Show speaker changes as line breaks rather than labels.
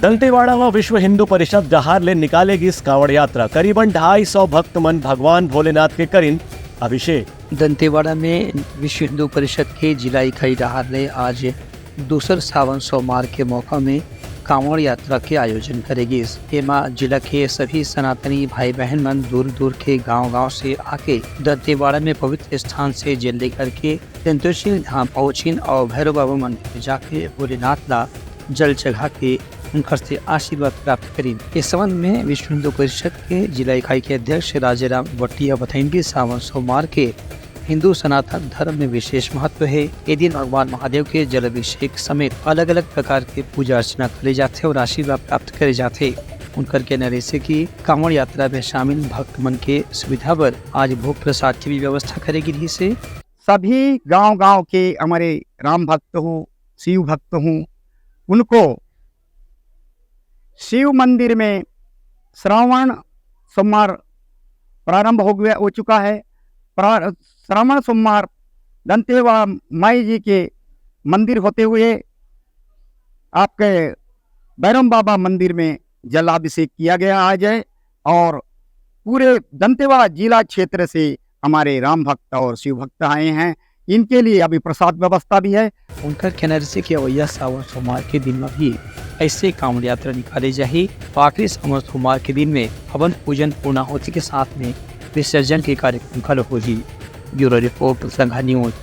दंतेवाड़ा में विश्व हिंदू परिषद डहार ले निकालेगी इस कांवड़ यात्रा। करीबन 250 भक्त मन भगवान भोलेनाथ के करीन अभिषेक।
दंतेवाड़ा में विश्व हिंदू परिषद के जिला इकाई डहार ने आज दूसर सावन सोमवार के मौका में कांवड़ यात्रा के आयोजन करेगी। एमा जिला के सभी सनातनी भाई बहन मन दूर दूर के गांव से आके दंतेवाड़ा में पवित्र स्थान से जल लेकर के संतोषी धाम पहुँचिन और भैरव बाबा मंदिर में जाके भोलेनाथ ला जल चढ़ा के उनकर से आशीर्वाद प्राप्त करी। इस संबंध में विश्व हिंदू परिषद के जिला इकाई के अध्यक्ष राजेराम वटिया बताएंगे सावन सोमवार के हिंदू सनातन धर्म में विशेष महत्व है। ये दिन भगवान महादेव के जल अभिषेक समेत अलग अलग प्रकार के पूजा अर्चना करे जाते और आशीर्वाद प्राप्त करे जाते। उनकर कहना रहे कि कांवड़ यात्रा में शामिल भक्त मन के सुविधा पर आज भोग प्रसाद की भी व्यवस्था करेगी। रही से
सभी गांव के हमारे राम भक्त हो, शिव भक्त हो, उनको शिव मंदिर में श्रावण सोमवार प्रारंभ हो चुका है। श्रावण सोमवार दंतेवाड़ा माई जी के मंदिर होते हुए आपके भैरव बाबा मंदिर में जलाभिषेक किया गया आज है और पूरे दंतेवाड़ा जिला क्षेत्र से हमारे राम भक्त और शिव भक्त आए हैं। इनके लिए अभी प्रसाद व्यवस्था भी है।
उनका कहना से कि अवैया सावन सोमवार के दिन में भी ऐसे कांवड़ यात्रा निकाली जाए। आखिरी सावन सोमवार के दिन में हवन पूजन पूर्णाहुति के साथ में विसर्जन के कार्यक्रम खत्म होगी। ब्यूरो रिपोर्ट संघा न्यूज।